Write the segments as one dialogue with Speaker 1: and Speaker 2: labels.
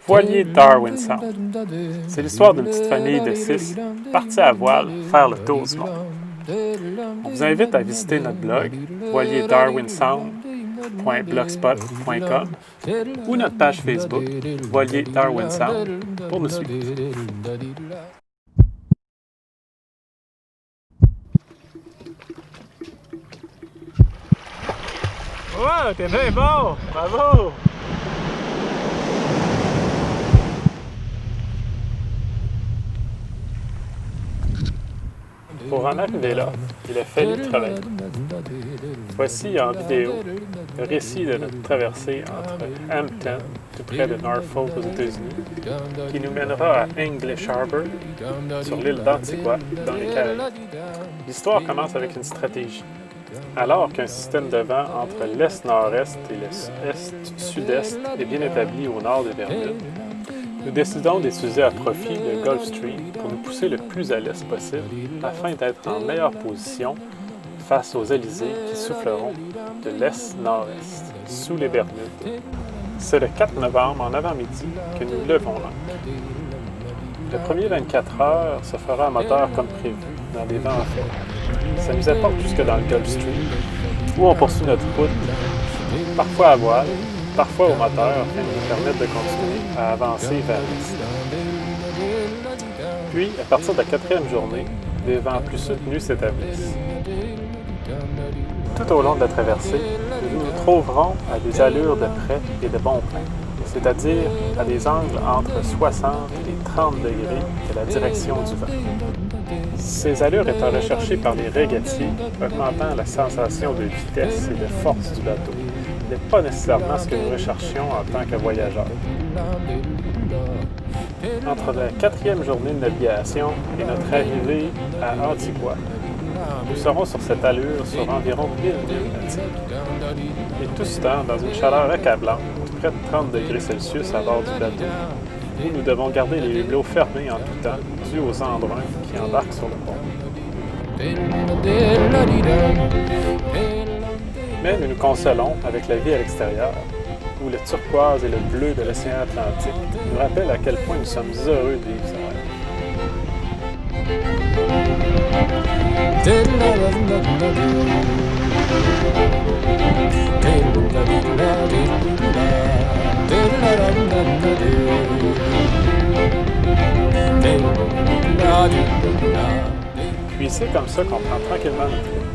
Speaker 1: Voilier Darwin Sound. C'est l'histoire d'une petite famille de 6 partis à voile faire le tour du monde. On vous invite à visiter notre blog voilierdarwinsound.blogspot.com ou notre page Facebook Voilier Darwin Sound pour nous suivre. Ouais, t'es bien bon! Bravo! Pour en arriver là, il a fallu travailler. Voici en vidéo le récit de notre traversée entre Hampton, tout près de Norfolk aux États-Unis, qui nous mènera à English Harbor, sur l'île d'Antigua, dans les Caraïbes. L'histoire commence avec une stratégie. Alors qu'un système de vent entre l'est-nord-est et l'est-sud-est est bien établi au nord des Bermudes, nous décidons d'utiliser à profit le Gulf Stream pour nous pousser le plus à l'est possible afin d'être en meilleure position face aux alizés qui souffleront de l'est-nord-est, sous les Bermudes. C'est le 4 novembre en avant-midi que nous levons l'ancre. Le premier 24 heures se fera à moteur comme prévu, dans des vents faibles. Ça nous apporte jusque dans le Gulf Stream, où on poursuit notre route, parfois à voile, parfois au moteur, afin de nous permettre de continuer à avancer vers l'est. Puis, à partir de la 4e journée, des vents plus soutenus s'établissent. Tout au long de la traversée, nous nous trouverons à des allures de près et de bon plein, c'est-à-dire à des angles entre 60 et 30 degrés de la direction du vent. Ces allures étant recherchées par les régatiers, augmentant la sensation de vitesse et de force du bateau, n'est pas nécessairement ce que nous recherchions en tant que voyageurs. Entre la 4e journée de navigation et notre arrivée à Antigua, nous serons sur cette allure sur environ 1000 milles nautiques. Et tout ce temps, dans une chaleur accablante, près de 30 degrés Celsius à bord du bateau, où nous devons garder les hublots fermés en tout temps, dû aux embruns qui embarquent sur le pont. Mais nous nous consolons avec la vie à l'extérieur, où le turquoise et le bleu de l'océan Atlantique nous rappellent à quel point nous sommes heureux de vivre ce Puis c'est comme ça qu'on prend tranquillement notre route.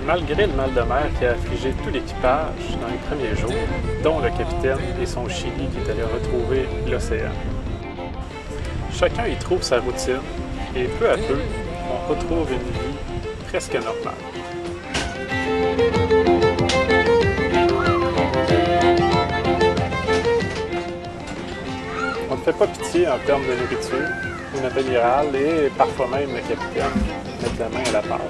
Speaker 1: Malgré le mal de mer qui a affligé tout l'équipage dans les premiers jours, dont le capitaine et son Chili qui est allé retrouver l'océan. Chacun y trouve sa routine et peu à peu, on retrouve une vie presque normale. On ne fait pas pitié en termes de nourriture, et notre amiral et parfois même le capitaine mettent la main à la pâte.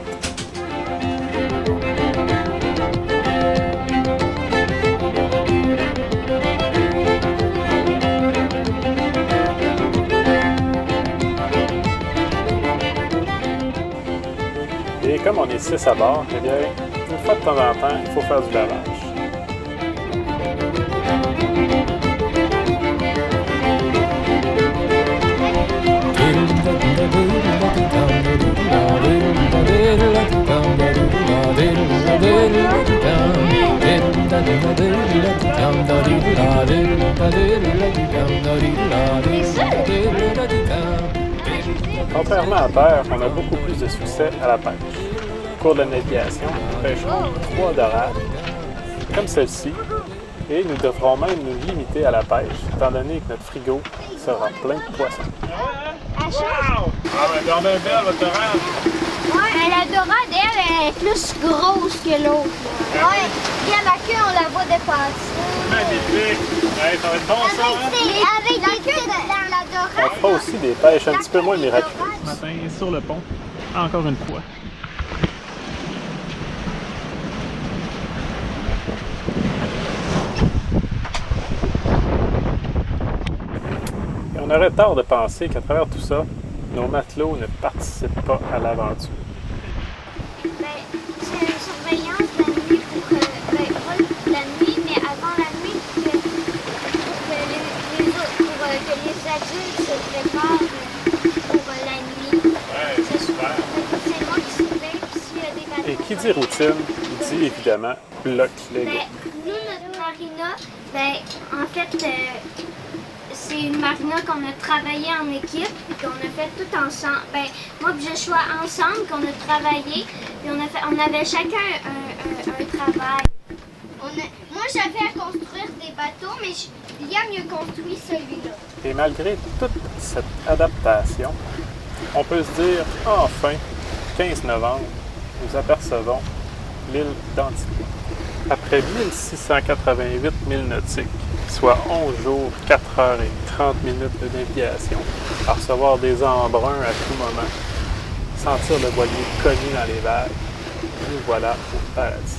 Speaker 1: Et comme on est 6 à bord, eh bien, une fois de temps en temps, il faut faire du lavage. Contrairement à terre, on a beaucoup plus de succès à la pêche. Au cours de la navigation, nous pêcherons 3 dorades, comme celle-ci, et nous devrons même nous limiter à la pêche, étant donné que notre frigo sera plein de poissons.
Speaker 2: Wow! Ah, mais t'en es belle, votre dorade!
Speaker 3: Ouais, la dorade, elle est plus grosse que l'autre. Ouais, puis à la queue, on la voit dépasser.
Speaker 2: Magnifique! Hey, ça va être bon, ça, hein?
Speaker 3: Avec la queue de la dorade.
Speaker 1: On fera aussi des pêches un petit peu moins miraculeuses.
Speaker 2: Ce matin, sur le pont, encore une fois.
Speaker 1: Et on aurait tort de penser qu'à travers tout ça, nos matelots ne participent pas à l'aventure.
Speaker 3: C'est une surveillance la nuit pour pas la nuit, mais avant la nuit pour que adultes se préparent pour la nuit.
Speaker 2: Ouais, c'est super.
Speaker 3: C'est moi qui surveille, puis s'il y a des bateaux.
Speaker 1: Et qui dit routine, dit évidemment bloc Lego.
Speaker 3: Ben, nous, notre marina, ben, en fait, c'est une marina qu'on a travaillé en équipe, qu'on a fait tout ensemble. Ben, moi et Joshua ensemble, qu'on a travaillé, puis on avait chacun un travail. Moi, j'avais à construire des bateaux, mais Liam a construit celui-là.
Speaker 1: Et malgré toute cette adaptation, on peut se dire, enfin, 15 novembre, nous apercevons l'île d'Antigua. Après 1688 milles nautiques, soit 11 jours, 4 heures et 30 minutes de navigation, à recevoir des embruns à tout moment, sentir le voilier cogner dans les vagues, nous voilà au paradis.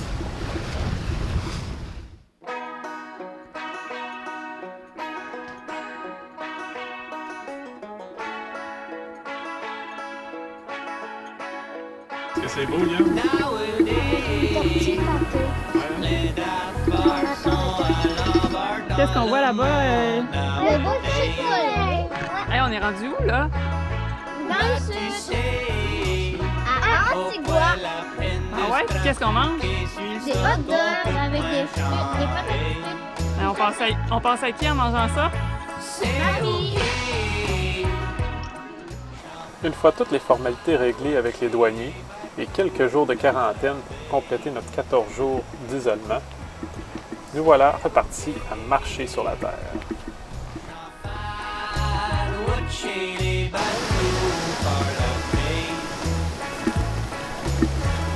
Speaker 2: Est-ce que c'est beau, Liam?
Speaker 4: Qu'est-ce qu'on voit là-bas?
Speaker 3: Le beau Chick-fil-A.
Speaker 4: Hey, on est rendu où, là?
Speaker 3: Dans le sud. À Antigua.
Speaker 4: Ah ouais? Puis qu'est-ce qu'on mange?
Speaker 3: Des hot dogs avec des fruits, des patates frites.
Speaker 4: Hey, on pense à qui en mangeant ça?
Speaker 3: Mamie.
Speaker 1: Une fois toutes les formalités réglées avec les douaniers et quelques jours de quarantaine pour compléter notre 14 jours d'isolement, nous voilà repartis à marcher sur la terre.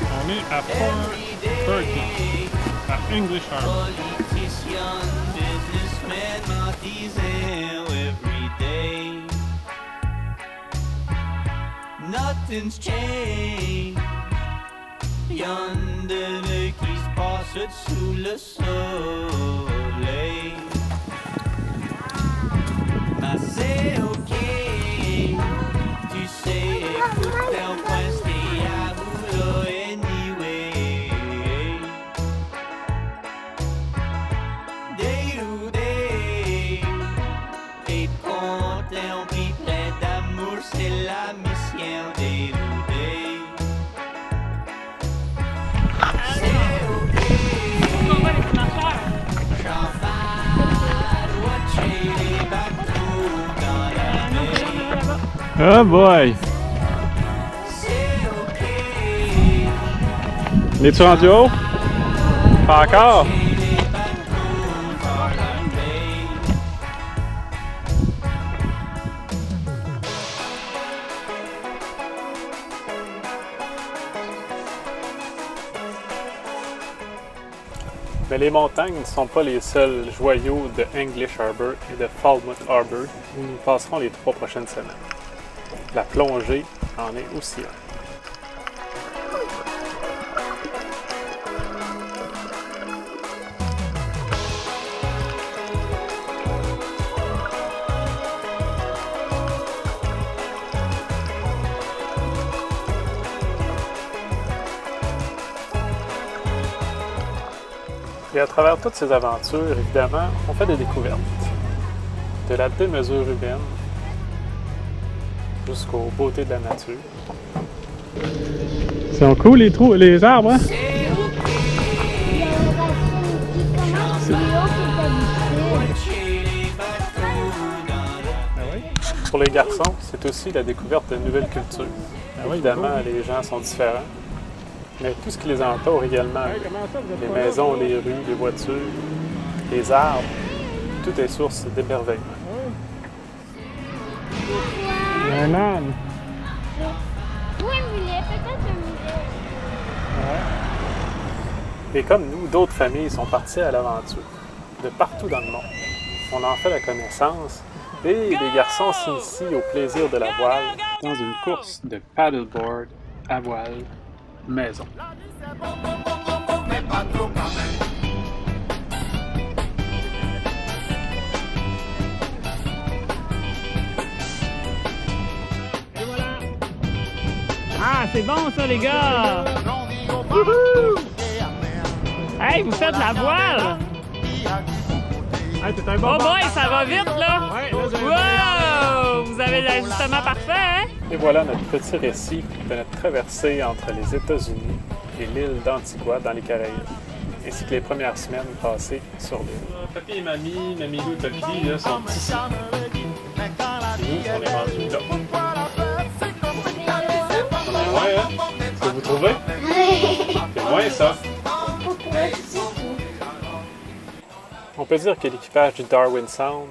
Speaker 2: On est à Port Berkeley, à English Harbor.
Speaker 5: Nothing's changed. Yonder le qui se passe sous le soleil. Mais c'est ok. Tu sais, écoute, on peut rester à boulot anyway. Day to day. Et content, puis plein d'amour, c'est la mission. Day to day.
Speaker 4: On voit les marcheurs.
Speaker 2: Oh boy! Es-tu rendu haut? Pas encore?
Speaker 1: Mais les montagnes ne sont pas les seuls joyaux de English Harbor et de Falmouth Harbor où nous passerons les 3 prochaines semaines. La plongée en est aussi un. Et à travers toutes ces aventures, évidemment, on fait des découvertes. De la démesure humaine jusqu'aux beautés de la nature.
Speaker 2: Ils sont cool les arbres, hein?
Speaker 3: Il y a une racine qui commence plus haut que d'habitude.
Speaker 1: Pour les garçons, c'est aussi la découverte de nouvelles cultures. Évidemment, les gens sont différents, mais tout ce qui les entoure également, les maisons, les rues, les voitures, les arbres, tout est source d'émerveillement.
Speaker 2: Un âne.
Speaker 3: Oui, un mulet, peut-être un mulet.
Speaker 1: Et comme nous, d'autres familles sont parties à l'aventure, de partout dans le monde. On en fait la connaissance et les garçons s'initient au plaisir de la voile dans une course de paddleboard à voile maison.
Speaker 4: Ah, c'est bon ça, les gars! Wouhou! Hey, vous faites la voile!
Speaker 2: Hey, t'es un
Speaker 4: Oh
Speaker 2: bon
Speaker 4: boy, ça va vite, là!
Speaker 2: Ouais, là, j'ai un
Speaker 4: Wow! avez l'ajustement parfait, hein?
Speaker 1: Et voilà notre petit récit de notre traversée entre les États-Unis et l'île d'Antigua dans les Caraïbes, ainsi que les premières semaines passées sur l'île. Papi et mamie, Lou, Papi, là, sont ici. Et nous, on est rendus là. On est loin, hein? Est-ce que vous trouvez? C'est loin, ça. On peut dire que l'équipage du Darwin Sound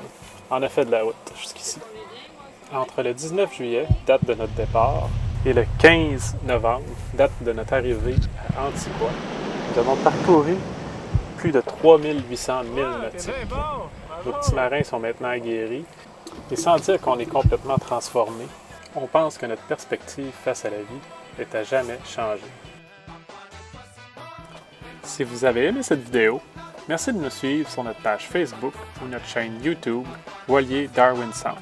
Speaker 1: en a fait de la route jusqu'ici. Entre le 19 juillet, date de notre départ, et le 15 novembre, date de notre arrivée à Antigua, nous avons parcouru plus de 3800 milles nautiques. Nos petits marins sont maintenant aguerris, et sans dire qu'on est complètement transformés, on pense que notre perspective face à la vie est à jamais changée. Si vous avez aimé cette vidéo, merci de nous suivre sur notre page Facebook ou notre chaîne YouTube Voilier Darwin Sound.